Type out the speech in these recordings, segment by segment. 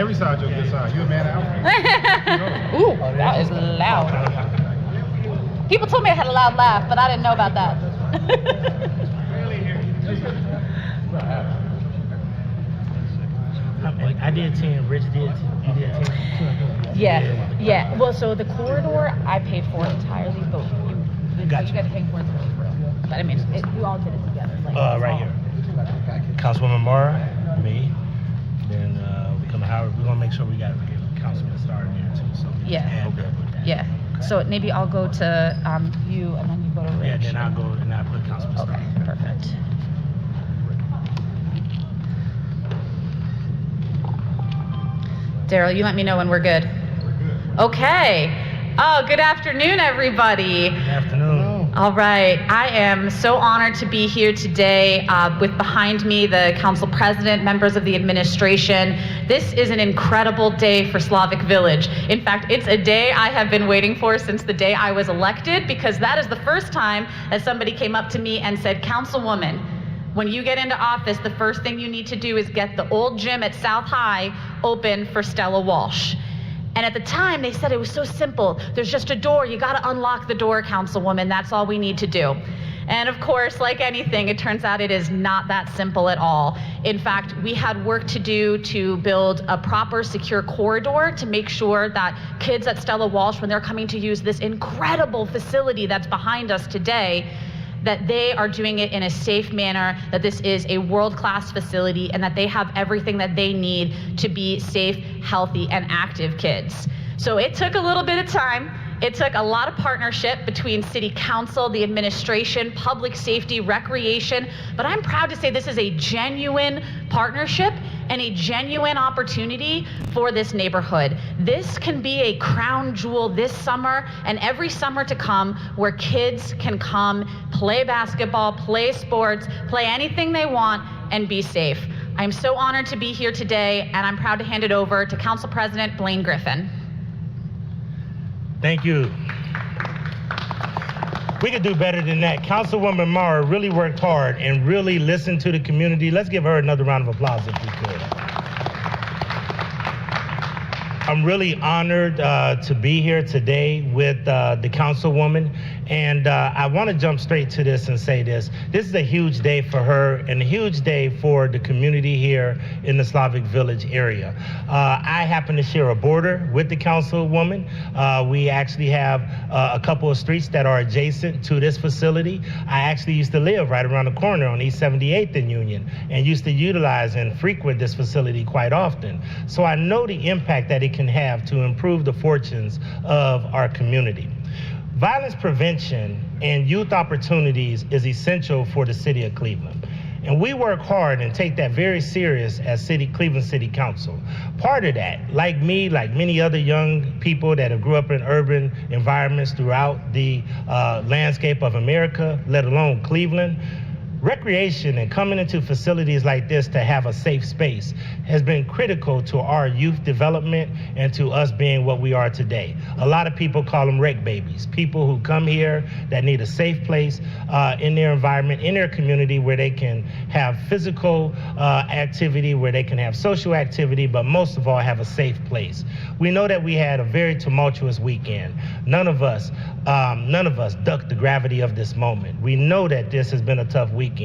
Every side your good side. You a man out? Ooh, that is loud. People told me I had a loud laugh, but I didn't know about that. I did 10. Rich did 10. You did 10. Yeah. Well, so the corridor I paid for entirely, but you got to pay for it. But I mean, we all did it together. Like, right here. Councilwoman Mara, me. Then we come to Howard. We're gonna make sure we got Councilman Starr in there too. So yeah. Okay. Yeah. Okay. So maybe I'll go to you, and then you go to Rich. Yeah. Then I'll go and I'll put Councilman Starr. Okay. Perfect. Daryl, you let me know when we're good. We're good. Okay. Oh, good afternoon, everybody. Good afternoon. All right. I am so honored to be here today with behind me the council president, members of the administration. This is an incredible day for Slavic Village. In fact, it's a day I have been waiting for since the day I was elected, because that is the first time that somebody came up to me and said, Councilwoman, when you get into office, the first thing you need to do is get the old gym at South High open for Stella Walsh. And at the time, they said it was so simple. There's just a door. You got to unlock the door, Councilwoman. That's all we need to do. And of course, like anything, it turns out it is not that simple at all. In fact, we had work to do to build a proper, secure corridor to make sure that kids at Stella Walsh, when they're coming to use this incredible facility that's behind us today, that they are doing it in a safe manner, that this is a world-class facility, and that they have everything that they need to be safe, healthy, and active kids. So it took a little bit of time. It took a lot of partnership between City Council, the administration, public safety, recreation, but I'm proud to say this is a genuine partnership and a genuine opportunity for this neighborhood. This can be a crown jewel this summer and every summer to come, where kids can come, play basketball, play sports, play anything they want, and be safe. I'm so honored to be here today, and I'm proud to hand it over to Council President Blaine Griffin. Thank you. We could do better than that. Councilwoman Mara really worked hard and really listened to the community. Let's give her another round of applause if we could. I'm really honored to be here today with the councilwoman, and I want to jump straight to this and say this. This is a huge day for her and a huge day for the community here in the Slavic Village area. I happen to share a border with the councilwoman. We actually have a couple of streets that are adjacent to this facility. I actually used to live right around the corner on East 78th and Union, and used to utilize and frequent this facility quite often. So I know the impact that it can have to improve the fortunes of our community. Violence prevention and youth opportunities is essential for the city of Cleveland. And we work hard and take that very serious as Cleveland City Council. Part of that, like me, like many other young people that have grew up in urban environments throughout the landscape of America, let alone Cleveland, recreation and coming into facilities like this to have a safe space has been critical to our youth development and to us being what we are today. A lot of people call them rec babies, people who come here that need a safe place in their environment, in their community, where they can have physical activity, where they can have social activity, but most of all have a safe place. We know that we had a very tumultuous weekend. None of us ducked the gravity of this moment. We know that this has been a tough weekend.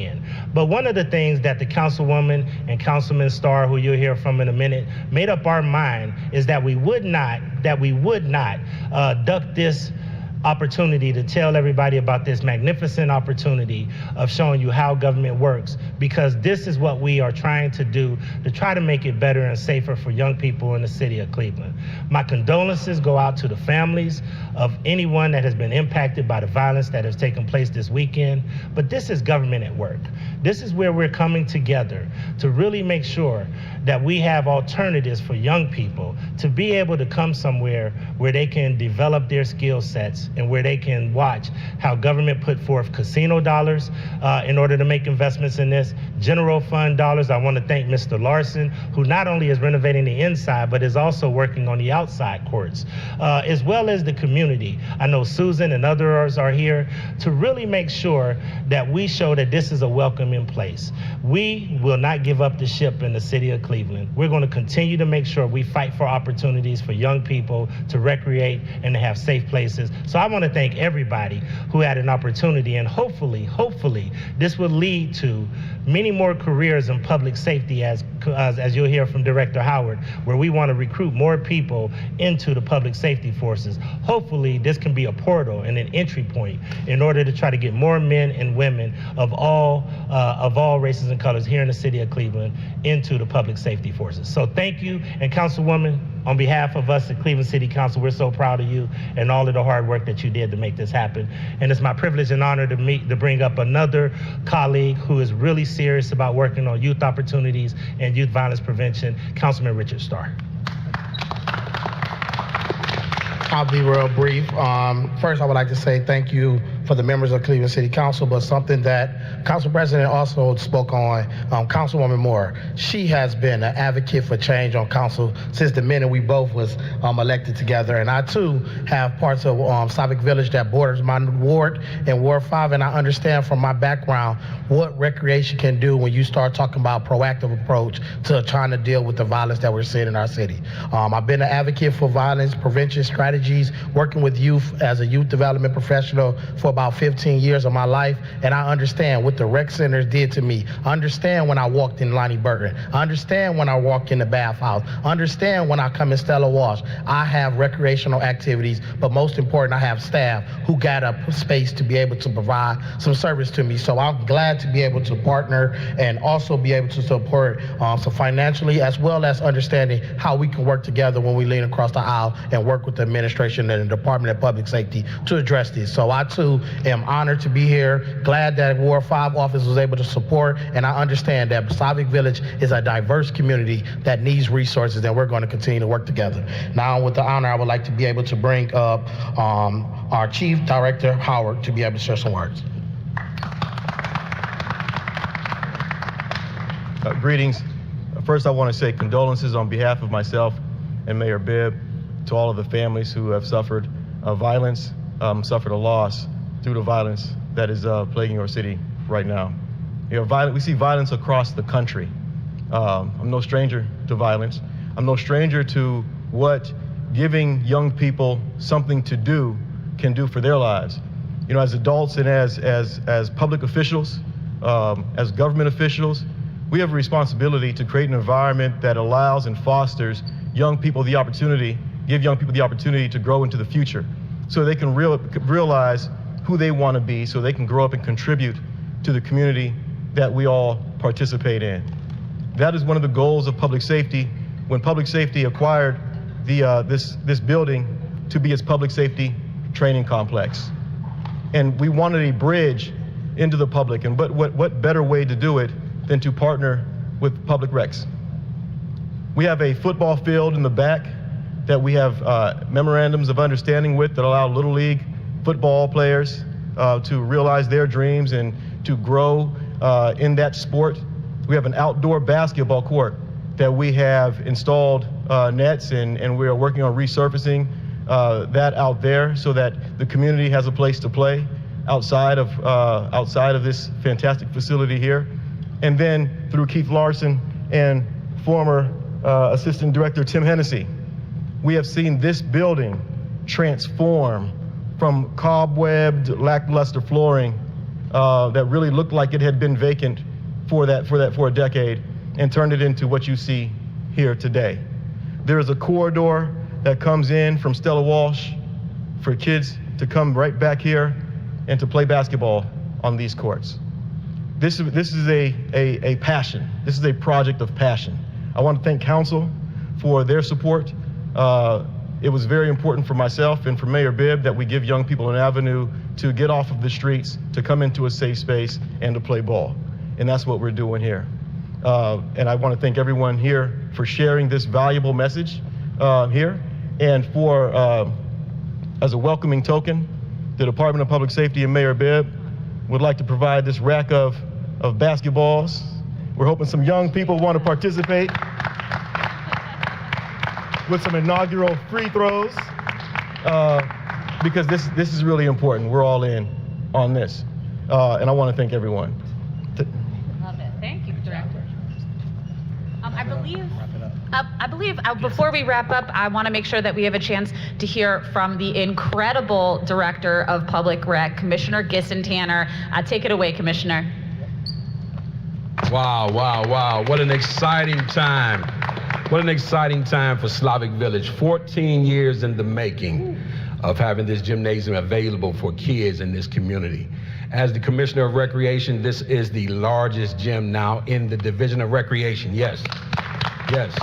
But one of the things that the councilwoman and Councilman Starr, who you'll hear from in a minute, made up our mind is that we would not duck this opportunity to tell everybody about this magnificent opportunity of showing you how government works, because this is what we are trying to do to try to make it better and safer for young people in the city of Cleveland. My condolences go out to the families of anyone that has been impacted by the violence that has taken place this weekend, but this is government at work. This is where we're coming together to really make sure that we have alternatives for young people to be able to come somewhere where they can develop their skill sets and where they can watch how government put forth casino dollars in order to make investments in this, general fund dollars. I want to thank Mr. Larson, who not only is renovating the inside, but is also working on the outside courts, as well as the community. I know Susan and others are here to really make sure that we show that this is a welcoming place. We will not give up the ship in the city of Cleveland. We're going to continue to make sure we fight for opportunities for young people to recreate and to have safe places. So I want to thank everybody who had an opportunity, and hopefully this will lead to many more careers in public safety, as you'll hear from Director Howard, where we want to recruit more people into the public safety forces. Hopefully this can be a portal and an entry point in order to try to get more men and women of all races and colors here in the city of Cleveland into the public safety forces. So thank you, and Councilwoman, on behalf of us at Cleveland City Council, we're so proud of you and all of the hard work that you did to make this happen. And it's my privilege and honor to bring up another colleague who is really serious about working on youth opportunities and youth violence prevention, Councilman Richard Starr. I'll be real brief. First, I would like to say thank you for the members of Cleveland City Council, but something that Council President also spoke on, Councilwoman Moore. She has been an advocate for change on council since the minute we both was elected together. And I too have parts of Slavic Village that borders my ward and Ward 5, and I understand from my background what recreation can do when you start talking about proactive approach to trying to deal with the violence that we're seeing in our city. I've been an advocate for violence prevention strategies, working with youth as a youth development professional for about 15 years of my life, and I understand what the rec centers did to me. I understand when I walked in Lonnie Burton. I understand when I walk in the bathhouse. I understand when I come in Stella Walsh. I have recreational activities, but most important, I have staff who got a space to be able to provide some service to me. So I'm glad to be able to partner and also be able to support so financially, as well as understanding how we can work together when we lean across the aisle and work with the administration and the Department of Public Safety to address this. So I too am honored to be here, glad that Ward 5 office was able to support, and I understand that Slavic Village is a diverse community that needs resources, and we're going to continue to work together. Now, with the honor, I would like to be able to bring up our Chief Director, Howard, to be able to share some words. Greetings. First, I want to say condolences on behalf of myself and Mayor Bibb to all of the families who have suffered violence, suffered a loss due to violence that is plaguing our city right now. You know, we see violence across the country. I'm no stranger to violence. I'm no stranger to what giving young people something to do can do for their lives. You know, as adults and as public officials, as government officials, we have a responsibility to create an environment that allows and fosters young people the opportunity, give young people the opportunity to grow into the future so they can realize who they want to be, so they can grow up and contribute to the community that we all participate in. That is one of the goals of public safety when public safety acquired this building to be its public safety training complex. And we wanted a bridge into the public, and what better way to do it than to partner with public recs. We have a football field in the back that we have memorandums of understanding with that allow Little League football players to realize their dreams and to grow in that sport. We have an outdoor basketball court that we have installed nets, and we are working on resurfacing that out there so that the community has a place to play outside of this fantastic facility here. And then through Keith Larson and former Assistant Director Tim Hennessy, we have seen this building transform from cobwebbed, lackluster flooring that really looked like it had been vacant for a decade, and turned it into what you see here today. There is a corridor that comes in from Stella Walsh for kids to come right back here and to play basketball on these courts. This is a passion. This is a project of passion. I want to thank council for their support. It was very important for myself and for Mayor Bibb that we give young people an avenue to get off of the streets, to come into a safe space, and to play ball. And that's what we're doing here. And I want to thank everyone here for sharing this valuable message here, and for, as a welcoming token, the Department of Public Safety and Mayor Bibb would like to provide this rack of basketballs. We're hoping some young people want to participate with some inaugural free throws, because this is really important. We're all in on this. And I want to thank everyone. Love it. Thank you, Director. I believe before we wrap up, I want to make sure that we have a chance to hear from the incredible Director of Public Rec, Commissioner Gisson-Tanner. Take it away, Commissioner. Wow, wow, wow. What an exciting time. What an exciting time for Slavic Village. 14 years in the making of having this gymnasium available for kids in this community. As the Commissioner of Recreation, this is the largest gym now in the Division of Recreation. Yes, yes.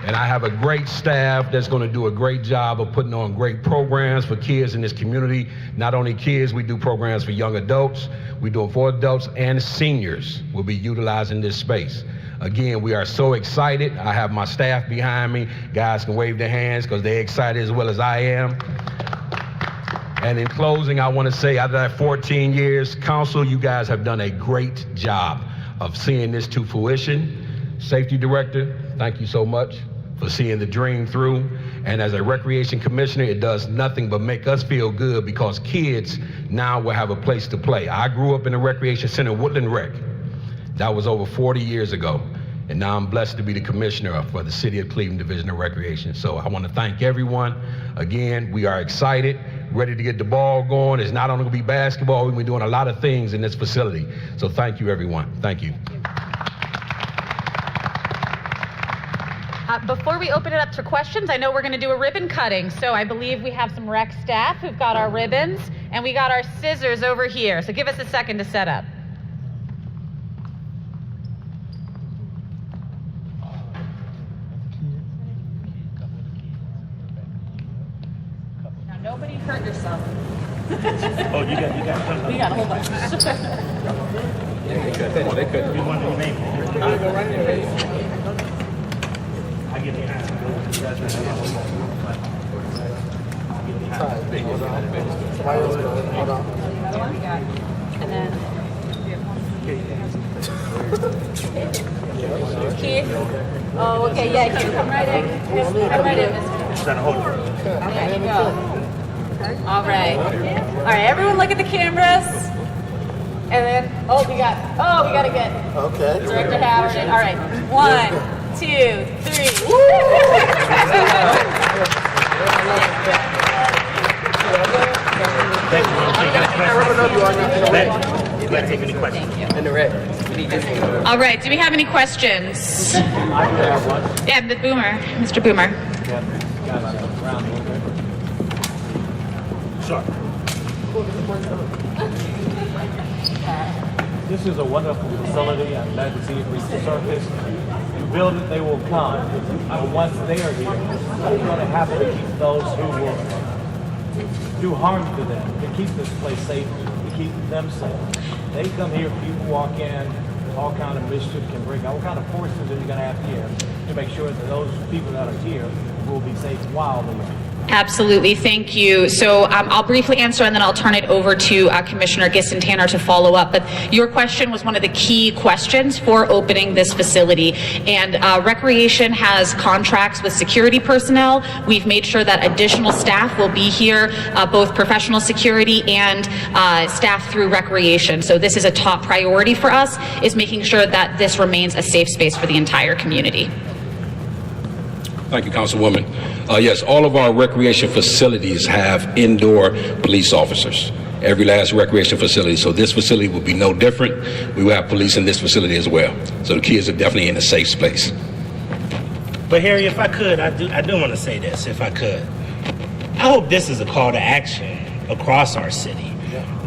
And I have a great staff that's going to do a great job of putting on great programs for kids in this community. Not only kids, we do programs for young adults, we do it for adults, and seniors will be utilizing this space. Again, we are so excited. I have my staff behind me. Guys can wave their hands because they're excited as well as I am. And in closing, I want to say, out of that 14 years, Council, you guys have done a great job of seeing this to fruition. Safety Director, thank you so much for seeing the dream through. And as a Recreation Commissioner, it does nothing but make us feel good because kids now will have a place to play. I grew up in a recreation center, Woodland Rec. That was over 40 years ago. And now I'm blessed to be the commissioner for the City of Cleveland Division of Recreation. So I want to thank everyone. Again, we are excited, ready to get the ball going. It's not only going to be basketball, we've been doing a lot of things in this facility. So thank you, everyone. Thank you. Before we open it up to questions, I know we're going to do a ribbon cutting. So I believe we have some rec staff who've got our ribbons, and we got our scissors over here. So give us a second to set up. Now, nobody hurt yourself. Oh, you got. We got a whole bunch. They could. You want your name? Go right there. I get the answer. Hold on. And then Keith. Oh, okay, yeah, Keith, come right in. Come right in, Mr. Trying to hold it. There you go. All right, everyone look at the cameras. And then, we got to get Director Howard in. All right, 1, 2, 3. Woo! Thank you. Take any questions? All right, do we have any questions? Yeah, the Boomer, Mr. Boomer. Sure. This is a wonderful facility. I'm glad to see it reach the surface. You build it, they will come. But once they are here, what's going to happen to keep those who will do harm to them, to keep this place safe, to keep them safe? They come here, people walk in, all kind of mischief can break out. What kind of forces are you going to have here to make sure that those people that are here will be safe while they're here? Absolutely, thank you. So I'll briefly answer and then I'll turn it over to Commissioner Gisson-Tanner to follow up. But your question was one of the key questions for opening this facility. And Recreation has contracts with security personnel. We've made sure that additional staff will be here, both professional security and staff through Recreation. So this is a top priority for us, is making sure that this remains a safe space for the entire community. Thank you, Councilwoman. Yes, all of our recreation facilities have indoor police officers. Every last recreation facility. So this facility will be no different. We will have police in this facility as well. So the kids are definitely in a safe space. But Harry, if I could, I do want to say this, if I could. I hope this is a call to action across our city.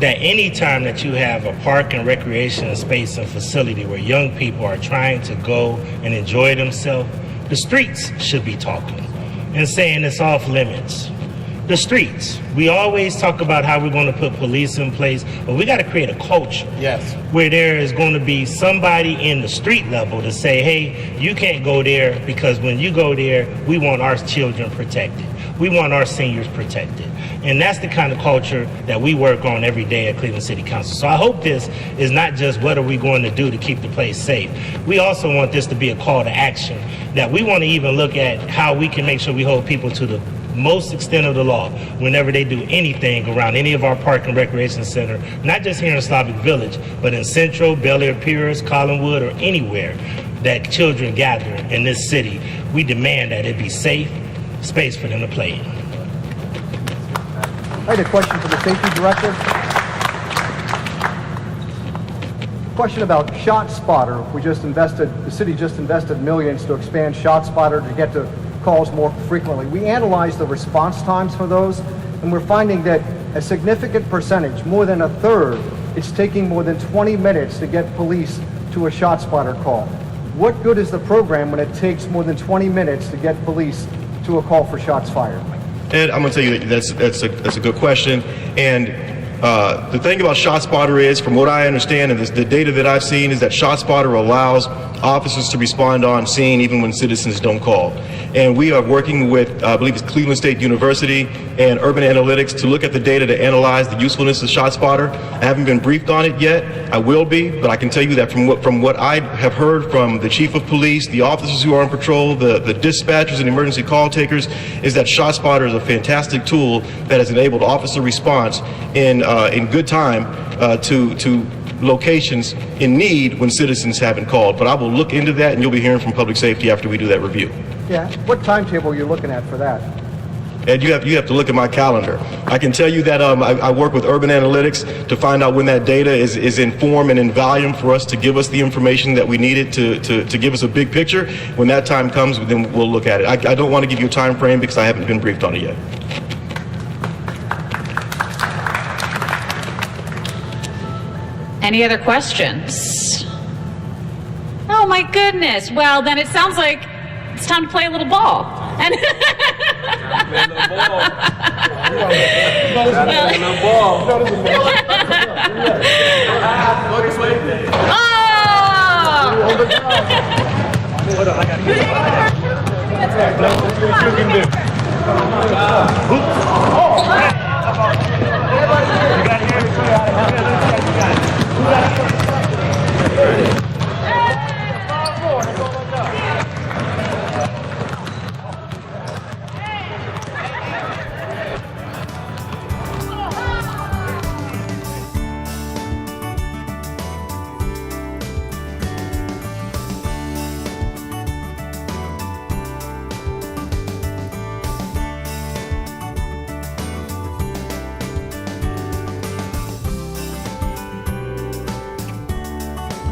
That any time that you have a park and recreation space and facility where young people are trying to go and enjoy themselves, the streets should be talking and saying it's off limits. The streets. We always talk about how we're going to put police in place, but we got to create a culture where there is going to be somebody in the street level to say, hey, you can't go there because when you go there, we want our children protected. We want our seniors protected. And that's the kind of culture that we work on every day at Cleveland City Council. So I hope this is not just what are we going to do to keep the place safe. We also want this to be a call to action, that we want to even look at how we can make sure we hold people to the most extent of the law whenever they do anything around any of our park and recreation center, not just here in Slavic Village, but in Central, Bel Air Pierce, Collinwood, or anywhere that children gather in this city. We demand that it be safe space for them to play in. I had a question for the safety director. Question about ShotSpotter. The city just invested millions to expand ShotSpotter to get to calls more frequently. We analyzed the response times for those, and we're finding that a significant percentage, more than a third, it's taking more than 20 minutes to get police to a ShotSpotter call. What good is the program when it takes more than 20 minutes to get police to a call for shots fired? Ed, I'm going to tell you that's a good question. And the thing about ShotSpotter is, from what I understand and the data that I've seen, is that ShotSpotter allows officers to respond on scene even when citizens don't call. And we are working with, I believe it's Cleveland State University and Urban Analytics to look at the data to analyze the usefulness of ShotSpotter. I haven't been briefed on it yet. I will be, but I can tell you that from what I have heard from the chief of police, the officers who are on patrol, the dispatchers and emergency call takers, is that ShotSpotter is a fantastic tool that has enabled officer response in good time to locations in need when citizens haven't called. But I will look into that, and you'll be hearing from public safety after we do that review. Yeah, what timetable are you looking at for that? Ed, you have to look at my calendar. I can tell you that I work with Urban Analytics to find out when that data is in form and in volume for us to give us the information that we needed to give us a big picture. When that time comes, then we'll look at it. I don't want to give you a time frame because I haven't been briefed on it yet. Any other questions? Oh my goodness. Well, then it sounds like it's time to play a little ball. And What you can do.